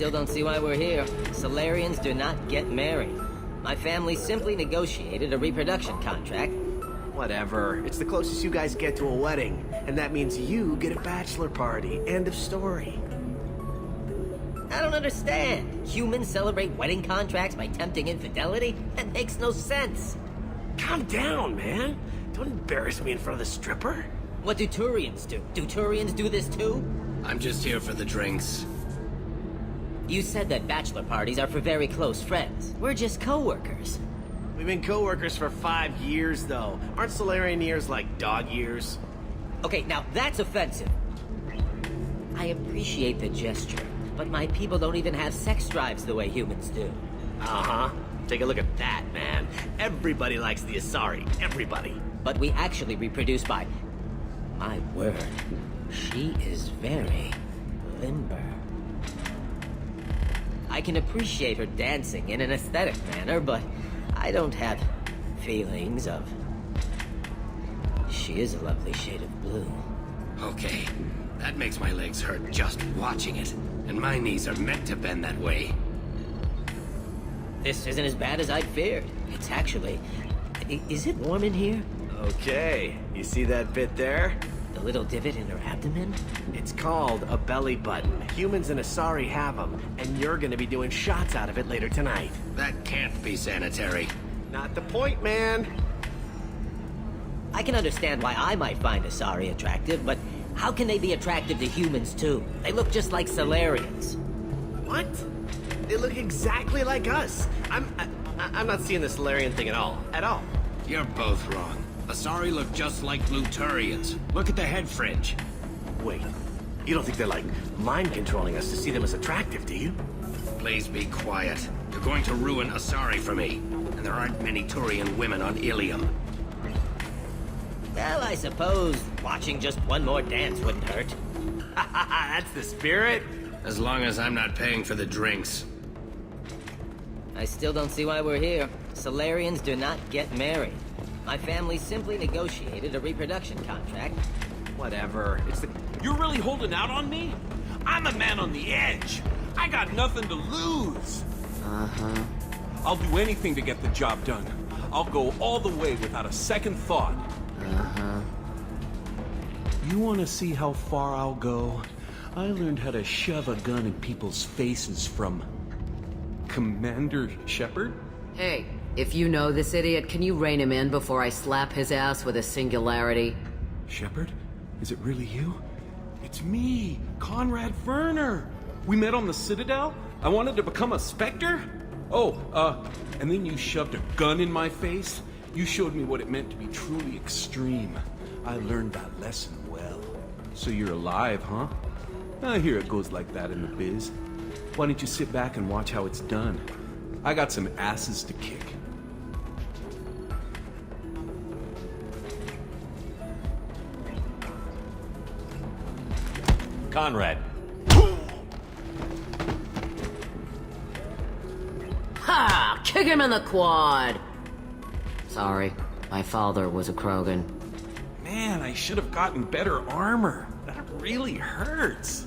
still don't see why we're here. Solarians do not get married. My family simply negotiated a reproduction contract. Whatever. It's the closest you guys get to a wedding. And that means you get a bachelor party. End of story. I don't understand. Humans celebrate wedding contracts by tempting infidelity? That makes no sense. Calm down, man. Don't embarrass me in front of the stripper. What do Turians do? Do Turians do this too? I'm just here for the drinks. You said that bachelor parties are for very close friends. We're just co-workers. We've been co-workers for 5 years, though. Aren't Solarian years like dog years? Okay, now that's offensive. I appreciate the gesture, but my people don't even have sex drives the way humans do. Uh-huh. Take a look at that, man. Everybody likes the Asari. Everybody. But we actually reproduce by... My word. She is very limber. I can appreciate her dancing in an aesthetic manner, but I don't have feelings of... She is a lovely shade of blue. Okay, that makes my legs hurt just watching it. And my knees are meant to bend that way. This isn't as bad as I'd feared. It's actually... Is it warm in here? Okay. You see that bit there? The little divot in her abdomen? It's called a belly button. Humans and Asari have them, and you're gonna be doing shots out of it later tonight. That can't be sanitary. Not the point, man. I can understand why I might find Asari attractive, but how can they be attractive to humans too? They look just like Solarians. What? They look exactly like us. I'm not seeing the Solarian thing at all. At all. You're both wrong. Asari look just like blue Turians. Look at the head fringe. Wait. You don't think they're like mind controlling us to see them as attractive, do you? Please be quiet. You're going to ruin Asari for me. And there aren't many Turian women on Ilium. Well, I suppose watching just one more dance wouldn't hurt. That's the spirit. As long as I'm not paying for the drinks. I still don't see why we're here. Solarians do not get married. My family simply negotiated a reproduction contract. Whatever. It's the... You're really holding out on me? I'm a man on the edge. I got nothing to lose. Uh-huh. I'll do anything to get the job done. I'll go all the way without a second thought. Uh-huh. You want to see how far I'll go? I learned how to shove a gun in people's faces from... Commander Shepard? Hey, if you know this idiot, can you rein him in before I slap his ass with a singularity? Shepard? Is it really you? It's me, Conrad Werner. We met on the Citadel? I wanted to become a Spectre? Oh, and then you shoved a gun in my face? You showed me what it meant to be truly extreme. I learned that lesson well. So you're alive, huh? I hear it goes like that in the biz. Why don't you sit back and watch how it's done? I got some asses to kick. Conrad. Ha! Kick him in the quad! Sorry, my father was a Krogan. Man, I should have gotten better armor. That really hurts.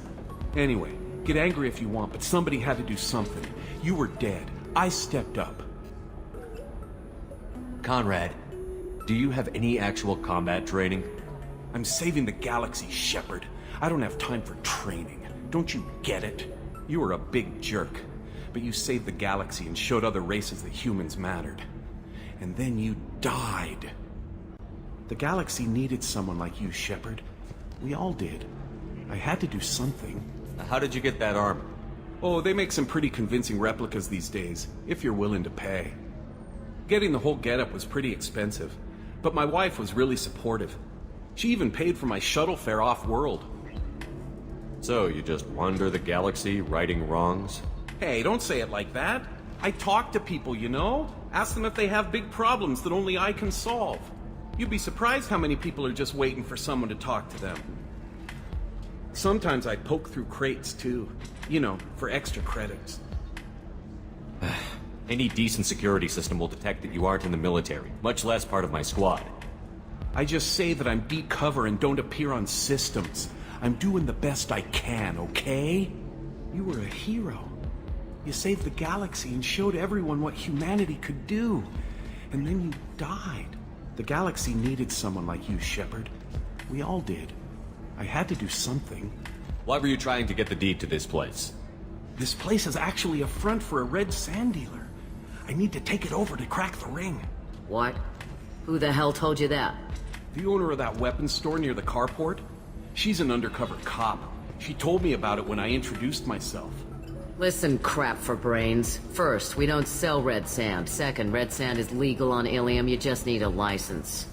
Anyway, get angry if you want, but somebody had to do something. You were dead. I stepped up. Conrad, do you have any actual combat training? I'm saving the galaxy, Shepard. I don't have time for training. Don't you get it? You were a big jerk, but you saved the galaxy and showed other races that humans mattered. And then you died. The galaxy needed someone like you, Shepard. We all did. I had to do something. How did you get that armor? Oh, they make some pretty convincing replicas these days, if you're willing to pay. Getting the whole getup was pretty expensive, but my wife was really supportive. She even paid for my shuttle fare off-world. So, you just wander the galaxy, righting wrongs? Hey, don't say it like that. I talk to people, you know? Ask them if they have big problems that only I can solve. You'd be surprised how many people are just waiting for someone to talk to them. Sometimes I poke through crates, too. You know, for extra credits. Any decent security system will detect that you aren't in the military, much less part of my squad. I just say that I'm deep cover and don't appear on systems. I'm doing the best I can, okay? You were a hero. You saved the galaxy and showed everyone what humanity could do. And then you died. The galaxy needed someone like you, Shepard. We all did. I had to do something. Why were you trying to get the deed to this place? This place is actually a front for a red sand dealer. I need to take it over to crack the ring. What? Who the hell told you that? The owner of that weapons store near the carport? She's an undercover cop. She told me about it when I introduced myself. Listen, crap for brains. First, we don't sell red sand. Second, red sand is legal on Ilium, you just need a license.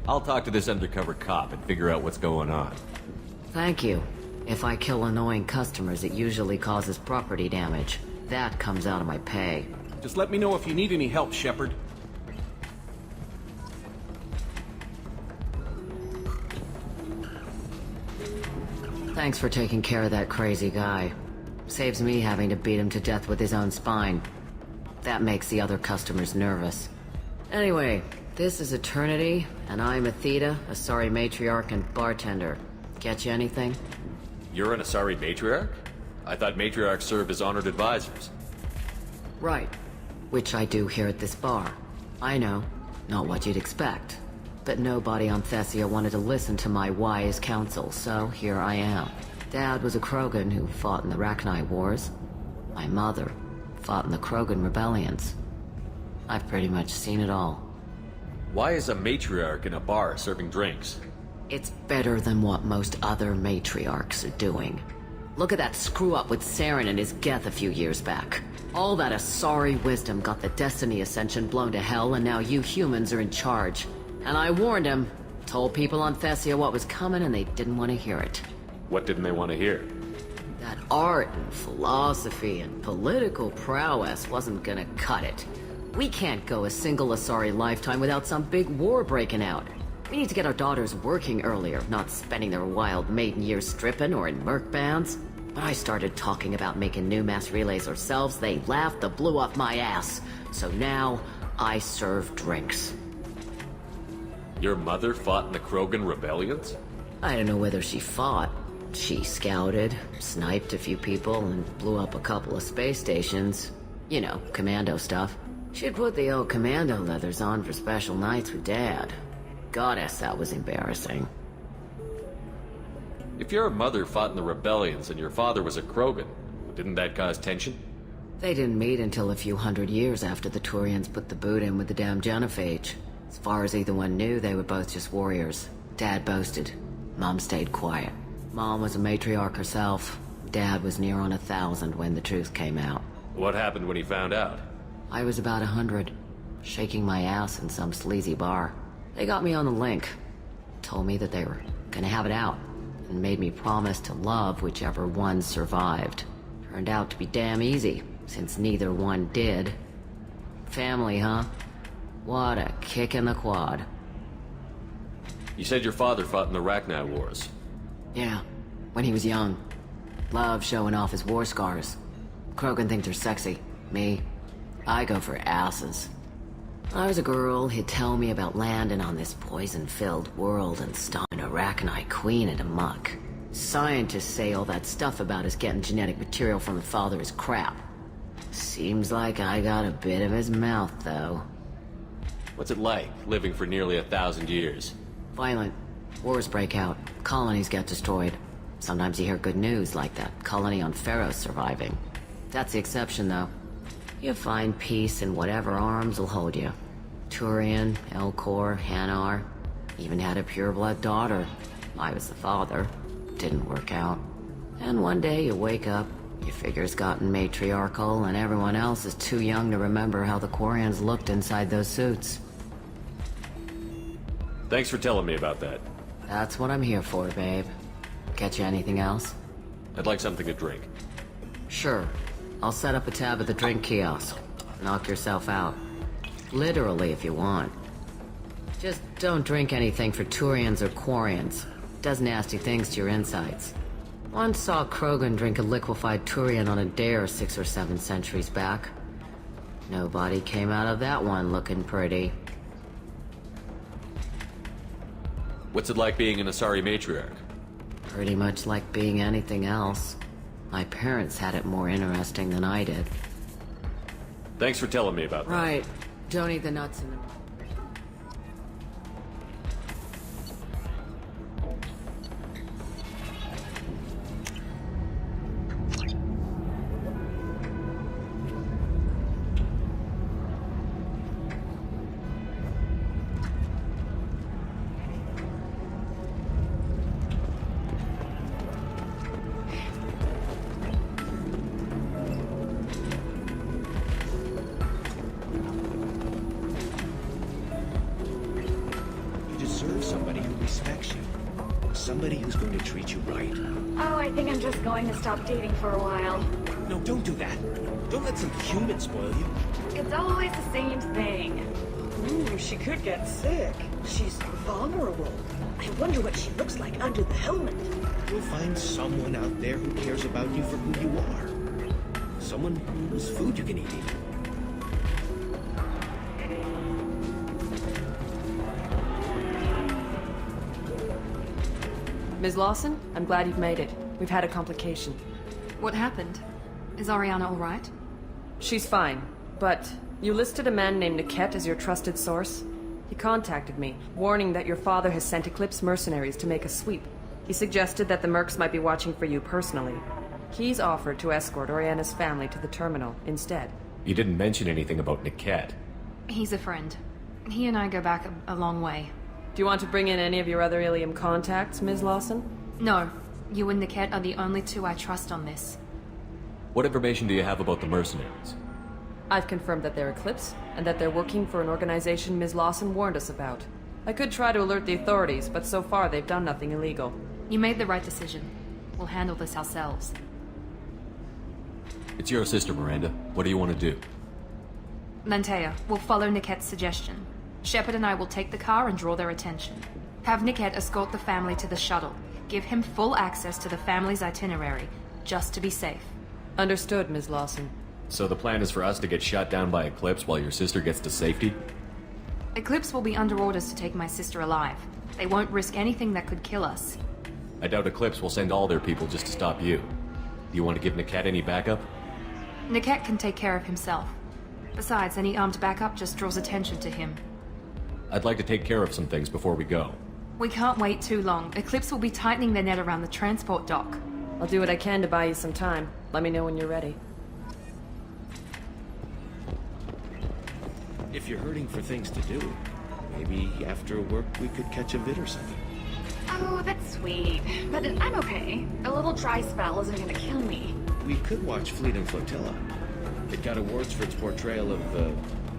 I'll talk to this undercover cop and figure out what's going on. Thank you. If I kill annoying customers, it usually causes property damage. That comes out of my pay. Just let me know if you need any help, Shepard. Thanks for taking care of that crazy guy. Saves me having to beat him to death with his own spine. That makes the other customers nervous. Anyway, this is Eternity, and I'm Athena, Asari matriarch and bartender. Get you anything? You're an Asari matriarch? I thought matriarchs served as honored advisors. Right. Which I do here at this bar. I know, not what you'd expect. But nobody on Thessia wanted to listen to my wise counsel, so here I am. Dad was a Krogan who fought in the Rachni Wars. My mother fought in the Krogan rebellions. I've pretty much seen it all. Why is a matriarch in a bar serving drinks? It's better than what most other matriarchs are doing. Look at that screw-up with Saren and his Geth a few years back. All that Asari wisdom got the Destiny Ascension blown to hell, and now you humans are in charge. And I warned him, told people on Thessia what was coming, and they didn't want to hear it. What didn't they want to hear? That art and philosophy and political prowess wasn't gonna cut it. We can't go a single Asari lifetime without some big war breaking out. We need to get our daughters working earlier, not spending their wild maiden years stripping or in merc bands. When I started talking about making new mass relays ourselves, they laughed the blue off my ass. So now, I serve drinks. Your mother fought in the Krogan rebellions? I don't know whether she fought. She scouted, sniped a few people, and blew up a couple of space stations. You know, commando stuff. She'd put the old commando leathers on for special nights with Dad. Goddess, that was embarrassing. If your mother fought in the rebellions and your father was a Krogan, didn't that cause tension? They didn't meet until a few hundred years after the Turians put the boot in with the damn genophage. As far as either one knew, they were both just warriors. Dad boasted. Mom stayed quiet. Mom was a matriarch herself. Dad was near on 1,000 when the truth came out. What happened when he found out? I was about 100, shaking my ass in some sleazy bar. They got me on the link. Told me that they were gonna have it out, and made me promise to love whichever one survived. Turned out to be damn easy, since neither one did. Family, huh? What a kick in the quad. You said your father fought in the Rachni Wars. Yeah, when he was young. Loved showing off his war scars. Krogan think they're sexy. Me, I go for asses. When I was a girl, he'd tell me about landing on this poison-filled world and stomping a Rachni queen into muck. Scientists say all that stuff about us getting genetic material from the father is crap. Seems like I got a bit of his mouth, though. What's it like, living for nearly 1,000 years? Violent. Wars break out. Colonies get destroyed. Sometimes you hear good news, like that colony on Pharaoh surviving. That's the exception, though. You find peace in whatever arms will hold you. Turian, Elcor, Hanar. Even had a pureblood daughter. I was the father. Didn't work out. And one day you wake up, your figure's gotten matriarchal, and everyone else is too young to remember how the Quarians looked inside those suits. Thanks for telling me about that. That's what I'm here for, babe. Get you anything else? I'd like something to drink. Sure. I'll set up a tab at the drink kiosk. Knock yourself out. Literally, if you want. Just don't drink anything for Turians or Quarians. Does nasty things to your insides. Once saw Krogan drink a liquefied Turian on a dare 6 or 7 centuries back. Nobody came out of that one looking pretty. What's it like being an Asari matriarch? Pretty much like being anything else. My parents had it more interesting than I did. Thanks for telling me about that. Right. Don't eat the nuts in the... Somebody who respects you. Somebody who's going to treat you right. Oh, I think I'm just going to stop dating for a while. No, don't do that. Don't let some human spoil you. It's always the same thing. Ooh, she could get sick. She's vulnerable. I wonder what she looks like under the helmet. You'll find someone out there who cares about you for who you are. Someone whose food you can eat even. Ms. Lawson, I'm glad you've made it. We've had a complication. What happened? Is Ariana all right? She's fine, but you listed a man named Niket as your trusted source. He contacted me, warning that your father has sent Eclipse mercenaries to make a sweep. He suggested that the mercs might be watching for you personally. He's offered to escort Oriana's family to the terminal instead. You didn't mention anything about Niket. He's a friend. He and I go back a long way. Do you want to bring in any of your other Ilium contacts, Ms. Lawson? No. You and Niket are the only two I trust on this. What information do you have about the mercenaries? I've confirmed that they're Eclipse, and that they're working for an organization Ms. Lawson warned us about. I could try to alert the authorities, but so far they've done nothing illegal. You made the right decision. We'll handle this ourselves. It's your sister, Miranda. What do you want to do? Lantea, we'll follow Niket's suggestion. Shepard and I will take the car and draw their attention. Have Niket escort the family to the shuttle. Give him full access to the family's itinerary, just to be safe. Understood, Ms. Lawson. So the plan is for us to get shot down by Eclipse while your sister gets to safety? Eclipse will be under orders to take my sister alive. They won't risk anything that could kill us. I doubt Eclipse will send all their people just to stop you. Do you want to give Niket any backup? Niket can take care of himself. Besides, any armed backup just draws attention to him. I'd like to take care of some things before we go. We can't wait too long. Eclipse will be tightening their net around the transport dock. I'll do what I can to buy you some time. Let me know when you're ready. If you're hurting for things to do, maybe after work we could catch a vid or something. Oh, that's sweet. But I'm okay. A little dry spell isn't gonna kill me. We could watch Fleet and Flotilla. It got awards for its portrayal of the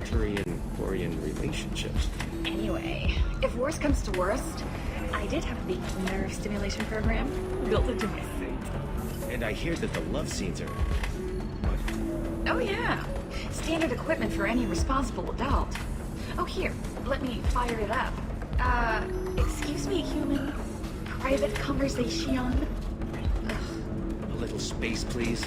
Turian-Quarian relationships. Anyway, if worst comes to worst, I did have the nerve stimulation program built into my suit. And I hear that the love scenes are... what? Oh yeah. Standard equipment for any responsible adult. Oh here, let me fire it up. Excuse me, human. Private conversation. Ugh. A little space, please.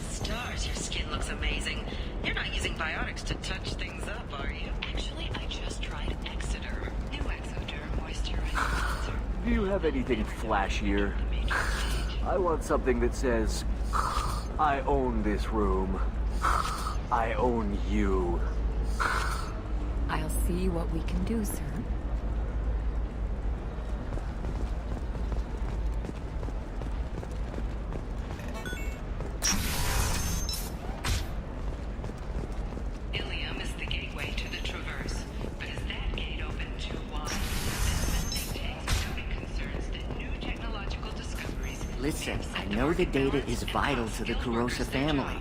Stars, your skin looks amazing. You're not using biotics to touch things up, are you? Actually, I just tried Exeter. New Exoderm moisturizing cleanser. Do you have anything flashier? I want something that says, I own this room. I own you. I'll see what we can do, sir. Ilium is the gateway to the Traverse, but is that gate open too wide? Think tanks are noting concerns that new technological discoveries... Listen, I know the data is vital to the Corsair family.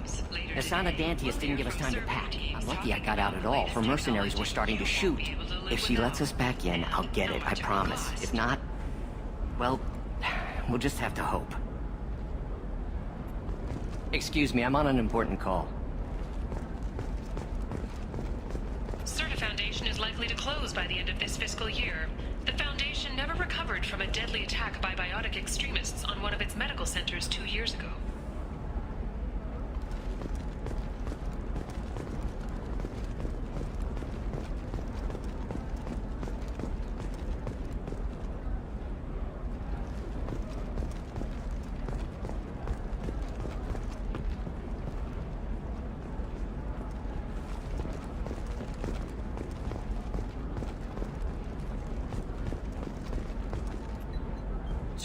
Asana Dantius didn't give us time to pack. I'm lucky I got out at all, for mercenaries were starting to shoot. If she lets us back in, I'll get it, I promise. If not, well, we'll just have to hope. Excuse me, I'm on an important call. Certa Foundation is likely to close by the end of this fiscal year. The Foundation never recovered from a deadly attack by biotic extremists on one of its medical centers 2 years ago.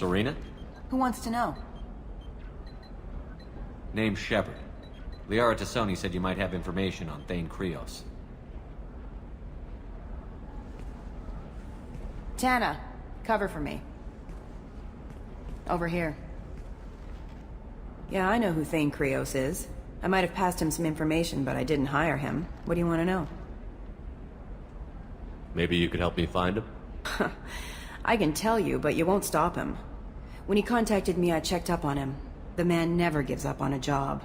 Serena? Who wants to know? Name's Shepard. Liara Tassoni said you might have information on Thane Krios. Tana, cover for me. Over here. Yeah, I know who Thane Krios is. I might have passed him some information, but I didn't hire him. What do you want to know? Maybe you could help me find him? I can tell you, but you won't stop him. When he contacted me, I checked up on him. The man never gives up on a job.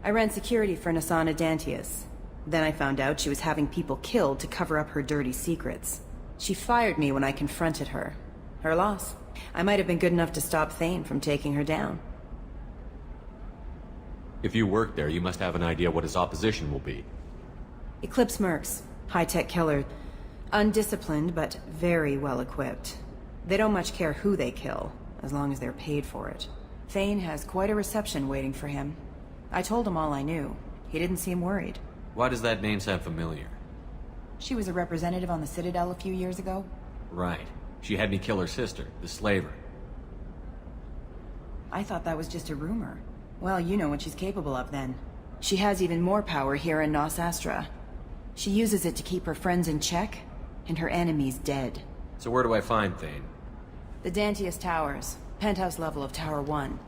I ran security for Asana Dantius. Then I found out she was having people killed to cover up her dirty secrets. She fired me when I confronted her. Her loss. I might have been good enough to stop Thane from taking her down. If you work there, you must have an idea what his opposition will be. Eclipse mercs. High-tech killer. Undisciplined, but very well equipped. They don't much care who they kill, as long as they're paid for it. Thane has quite a reception waiting for him. I told him all I knew. He didn't seem worried. Why does that name sound familiar? She was a representative on the Citadel a few years ago. Right. She had me kill her sister, the slaver. I thought that was just a rumor. Well, you know what she's capable of then. She has even more power here in Nos Astra. She uses it to keep her friends in check, and her enemies dead. So where do I find Thane? The Dantius Towers. Penthouse level of Tower 1.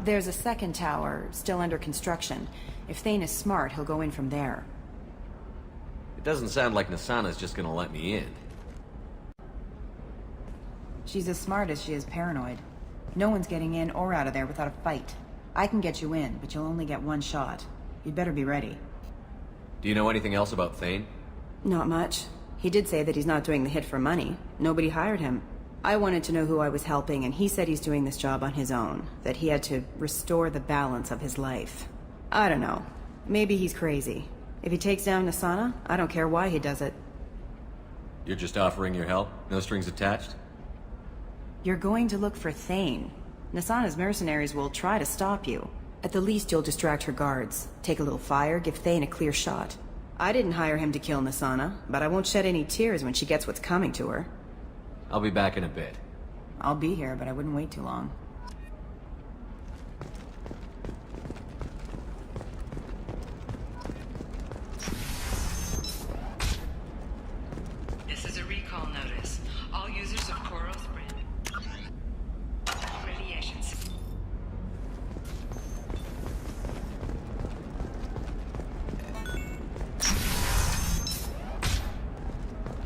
There's a second tower, still under construction. If Thane is smart, he'll go in from there. It doesn't sound like Nasana's just gonna let me in. She's as smart as she is paranoid. No one's getting in or out of there without a fight. I can get you in, but you'll only get one shot. You'd better be ready. Do you know anything else about Thane? Not much. He did say that he's not doing the hit for money. Nobody hired him. I wanted to know who I was helping, and he said he's doing this job on his own. That he had to restore the balance of his life. I don't know. Maybe he's crazy. If he takes down Nasana, I don't care why he does it. You're just offering your help? No strings attached? You're going to look for Thane. Nasana's mercenaries will try to stop you. At the least, you'll distract her guards. Take a little fire, give Thane a clear shot. I didn't hire him to kill Nasana, but I won't shed any tears when she gets what's coming to her. I'll be back in a bit. I'll be here, but I wouldn't wait too long. This is a recall notice. All users of Koros brand. Radiation.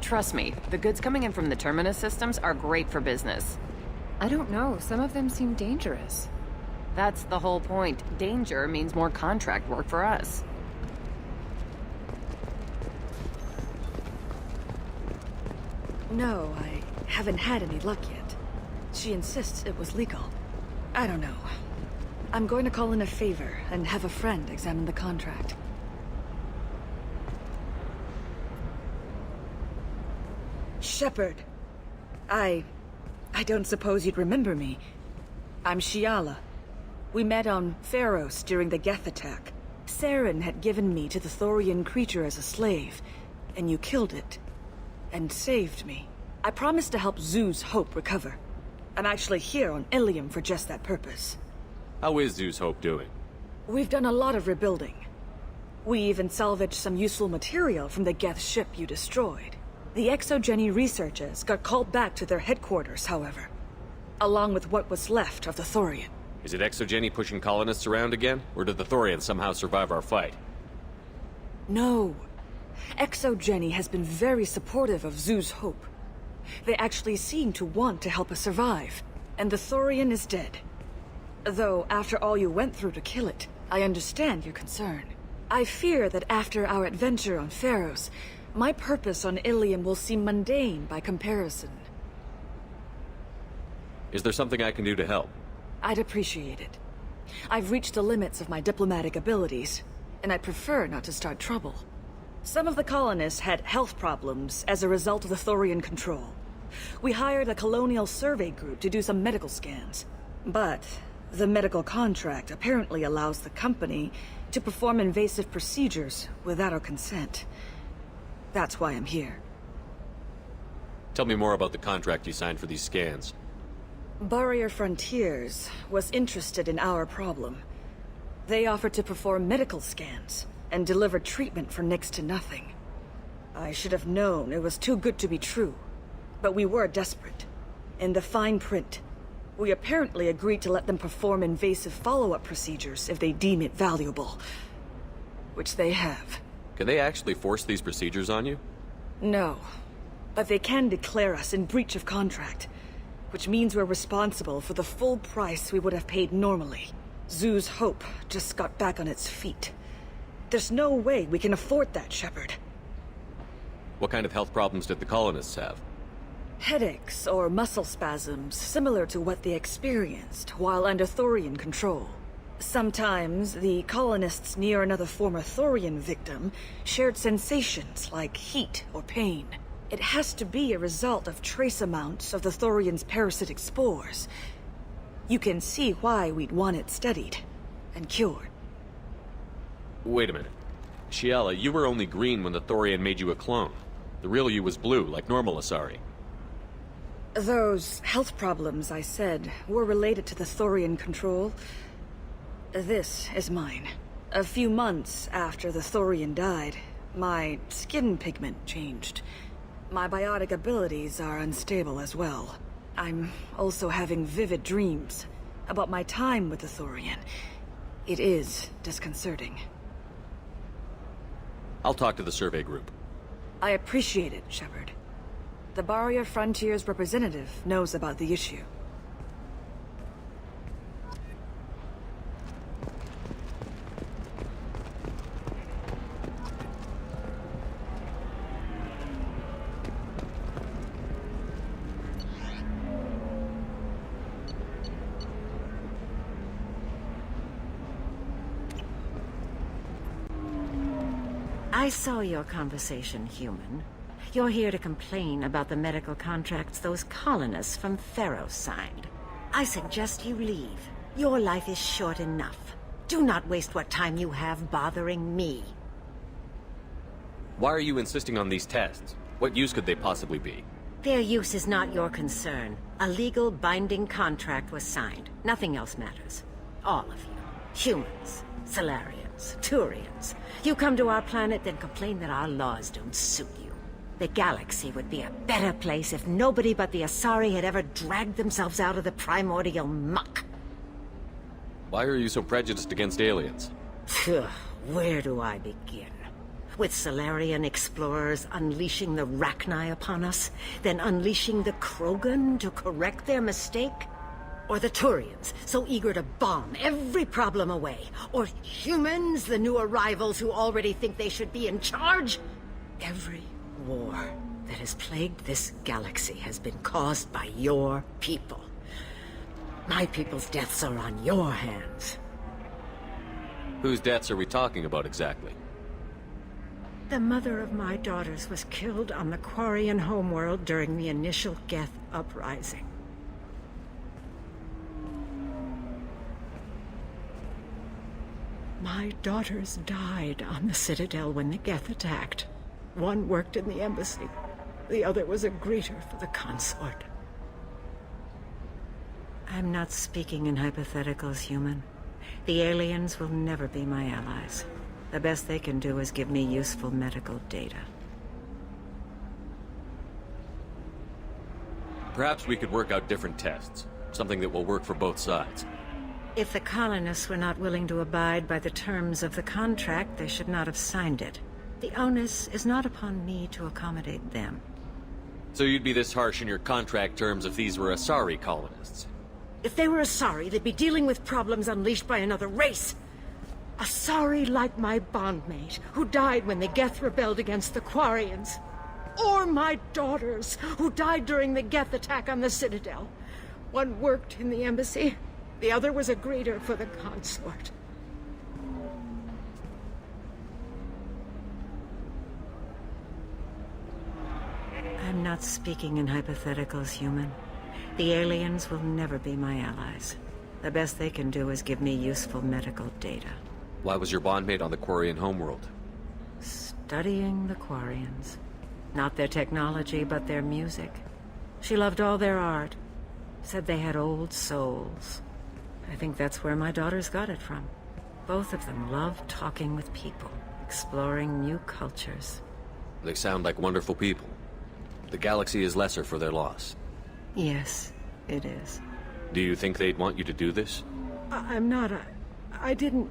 Trust me, the goods coming in from the Terminus systems are great for business. I don't know, some of them seem dangerous. That's the whole point. Danger means more contract work for us. No, I haven't had any luck yet. She insists it was legal. I don't know. I'm going to call in a favor and have a friend examine the contract. Shepard. I don't suppose you'd remember me. I'm Shiala. We met on Pharos during the Geth attack. Saren had given me to the Thorian creature as a slave, and you killed it. And saved me. I promised to help Zoo's Hope recover. I'm actually here on Ilium for just that purpose. How is Zoo's Hope doing? We've done a lot of rebuilding. We even salvaged some useful material from the Geth ship you destroyed. The Exogeny researchers got called back to their headquarters, however. Along with what was left of the Thorian. Is it Exogeny pushing colonists around again? Or did the Thorians somehow survive our fight? No. Exogeny has been very supportive of Zoo's Hope. They actually seem to want to help us survive. And the Thorian is dead. Though, after all you went through to kill it, I understand your concern. I fear that after our adventure on Pharos, my purpose on Ilium will seem mundane by comparison. Is there something I can do to help? I'd appreciate it. I've reached the limits of my diplomatic abilities, and I'd prefer not to start trouble. Some of the colonists had health problems as a result of the Thorian control. We hired a colonial survey group to do some medical scans. But The medical contract apparently allows the company to perform invasive procedures without our consent. That's why I'm here. Tell me more about the contract you signed for these scans. Barrier Frontiers was interested in our problem. They offered to perform medical scans and deliver treatment for next to nothing. I should have known it was too good to be true, but we were desperate. In the fine print, we apparently agreed to let them perform invasive follow-up procedures if they deem it valuable. Which they have. Can they actually force these procedures on you? No, but they can declare us in breach of contract, which means we're responsible for the full price we would have paid normally. Zoo's hope just got back on its feet. There's no way we can afford that, Shepard. What kind of health problems did the colonists have? Headaches or muscle spasms similar to what they experienced while under Thorian control. Sometimes the colonists near another former Thorian victim shared sensations like heat or pain. It has to be a result of trace amounts of the Thorian's parasitic spores. You can see why we'd want it studied and cured. Wait a minute. Shiala, you were only green when the Thorian made you a clone. The real you was blue, like normal Asari. Those health problems I said were related to the Thorian control. This is mine. A few months after the Thorian died, my skin pigment changed. My biotic abilities are unstable as well. I'm also having vivid dreams about my time with the Thorian. It is disconcerting. I'll talk to the survey group. I appreciate it, Shepard. The Barrier Frontiers representative knows about the issue. I saw your conversation, human. You're here to complain about the medical contracts those colonists from Theros signed. I suggest you leave. Your life is short enough. Do not waste what time you have bothering me. Why are you insisting on these tests? What use could they possibly be? Their use is not your concern. A legal binding contract was signed. Nothing else matters. All of you. Humans, Solarians, Turians. You come to our planet, then complain that our laws don't suit you. The galaxy would be a better place if nobody but the Asari had ever dragged themselves out of the primordial muck. Why are you so prejudiced against aliens? Phew, where do I begin? With Solarian explorers unleashing the Rachni upon us, then unleashing the Krogan to correct their mistake? Or the Turians, so eager to bomb every problem away? Or humans, the new arrivals who already think they should be in charge? Every war that has plagued this galaxy has been caused by your people. My people's deaths are on your hands. Whose deaths are we talking about exactly? The mother of my daughters was killed on the Quarian homeworld during the initial Geth uprising. My daughters died on the Citadel when the Geth attacked. One worked in the embassy. The other was a greeter for the consort. I'm not speaking in hypotheticals, human. The aliens will never be my allies. The best they can do is give me useful medical data. Perhaps we could work out different tests. Something that will work for both sides. If the colonists were not willing to abide by the terms of the contract, they should not have signed it. The onus is not upon me to accommodate them. So you'd be this harsh in your contract terms if these were Asari colonists? If they were Asari, they'd be dealing with problems unleashed by another race. Asari like my bondmate, who died when the Geth rebelled against the Quarians. Or my daughters, who died during the Geth attack on the Citadel. One worked in the embassy, the other was a greeter for the consort. I'm not speaking in hypotheticals, human. The aliens will never be my allies. The best they can do is give me useful medical data. Why was your bondmate on the Quarian homeworld? Studying the Quarians. Not their technology, but their music. She loved all their art. Said they had old souls. I think that's where my daughters got it from. Both of them love talking with people, exploring new cultures. They sound like wonderful people. The galaxy is lesser for their loss. Yes, it is. Do you think they'd want you to do this? I'm not. I didn't.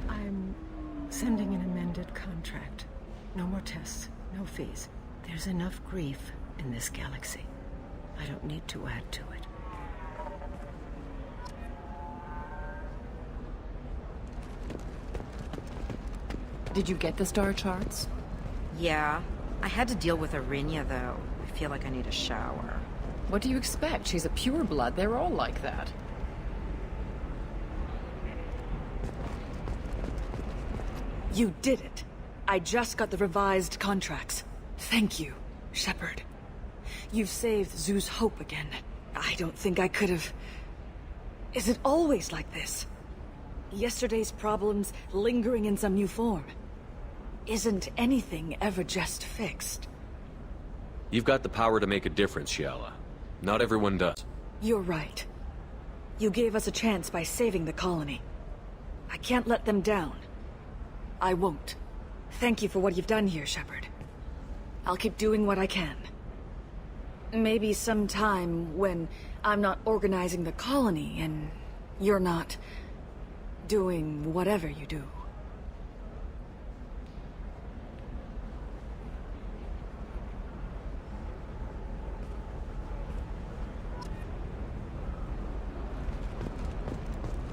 I'm sending an amended contract. No more tests, no fees. There's enough grief in this galaxy. I don't need to add to it. Did you get the star charts? Yeah. I had to deal with Arinya, though. I feel like I need a shower. What do you expect? She's a pureblood. They're all like that. You did it. I just got the revised contracts. Thank you, Shepard. You've saved Zoo's hope again. I don't think I could have... Is it always like this? Yesterday's problems lingering in some new form. Isn't anything ever just fixed? You've got the power to make a difference, Shiala. Not everyone does. You're right. You gave us a chance by saving the colony. I can't let them down. I won't. Thank you for what you've done here, Shepard. I'll keep doing what I can. Maybe sometime when I'm not organizing the colony and you're not doing whatever you do.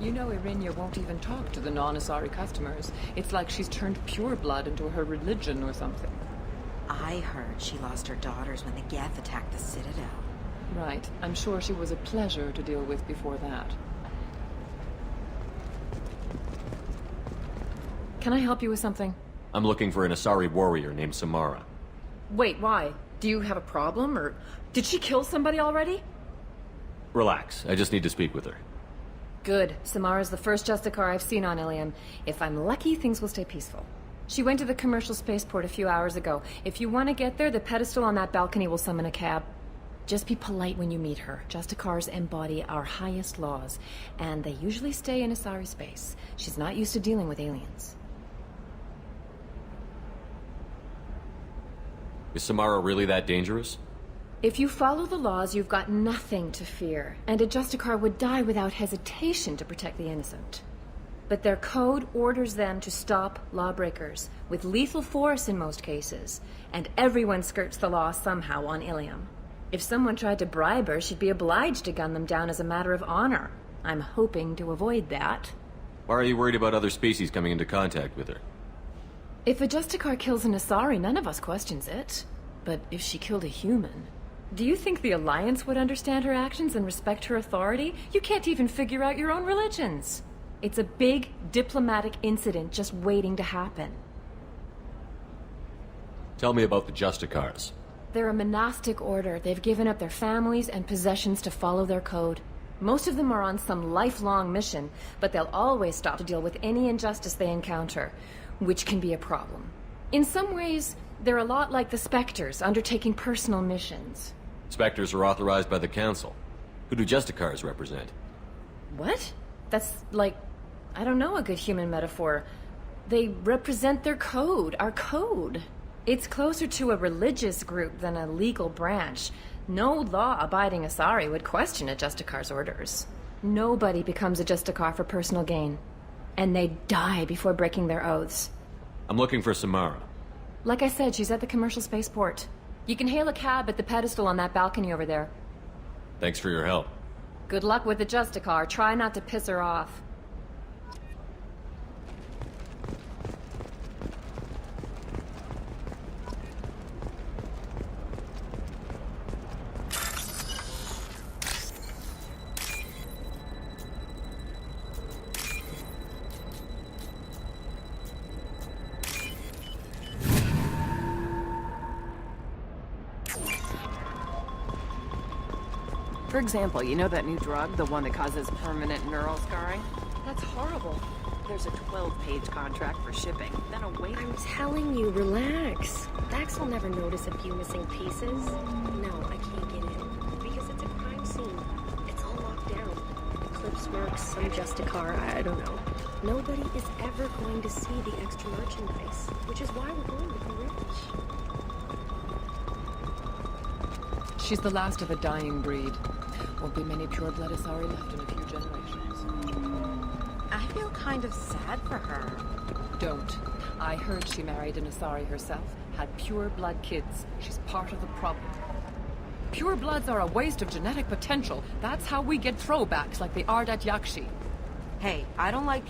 You know Irinya won't even talk to the non-Asari customers. It's like she's turned pureblood into her religion or something. I heard she lost her daughters when the Geth attacked the Citadel. Right. I'm sure she was a pleasure to deal with before that. Can I help you with something? I'm looking for an Asari warrior named Samara. Wait, why? Do you have a problem, or did she kill somebody already? Relax, I just need to speak with her. Good. Samara's the first Justicar I've seen on Ilium. If I'm lucky, things will stay peaceful. She went to the commercial spaceport a few hours ago. If you want to get there, the pedestal on that balcony will summon a cab. Just be polite when you meet her. Justicars embody our highest laws, and they usually stay in Asari space. She's not used to dealing with aliens. Is Samara really that dangerous? If you follow the laws, you've got nothing to fear, and a Justicar would die without hesitation to protect the innocent. But their code orders them to stop lawbreakers, with lethal force in most cases, and everyone skirts the law somehow on Ilium. If someone tried to bribe her, she'd be obliged to gun them down as a matter of honor. I'm hoping to avoid that. Why are you worried about other species coming into contact with her? If a Justicar kills an Asari, none of us questions it. But if she killed a human... Do you think the Alliance would understand her actions and respect her authority? You can't even figure out your own religions. It's a big diplomatic incident just waiting to happen. Tell me about the Justicars. They're a monastic order. They've given up their families and possessions to follow their code. Most of them are on some lifelong mission, but they'll always stop to deal with any injustice they encounter, which can be a problem. In some ways, they're a lot like the Spectres, undertaking personal missions. Spectres are authorized by the Council. Who do Justicars represent? What? That's like, I don't know, a good human metaphor. They represent their code, our code. It's closer to a religious group than a legal branch. No law-abiding Asari would question a Justicar's orders. Nobody becomes a Justicar for personal gain. And they die before breaking their oaths. I'm looking for Samara. Like I said, she's at the commercial spaceport. You can hail a cab at the pedestal on that balcony over there. Thanks for your help. Good luck with the Justicar. Try not to piss her off. For example, you know that new drug, the one that causes permanent neural scarring? That's horrible. There's a 12-page contract for shipping, then a wait. I'm telling you, relax. Dax will never notice a few missing pieces. No, I can't get in. Because it's a crime scene. It's all locked down. Eclipse works, some Justicar, I don't know. Nobody is ever going to see the extra merchandise, which is why we're going with the rich. She's the last of a dying breed. Won't be many pure-blood Asari left in a few generations. I feel kind of sad for her. Don't. I heard she married an Asari herself, had pure-blood kids. She's part of the problem. Pure-bloods are a waste of genetic potential. That's how we get throwbacks like the Ardat Yakshi. Hey, I don't like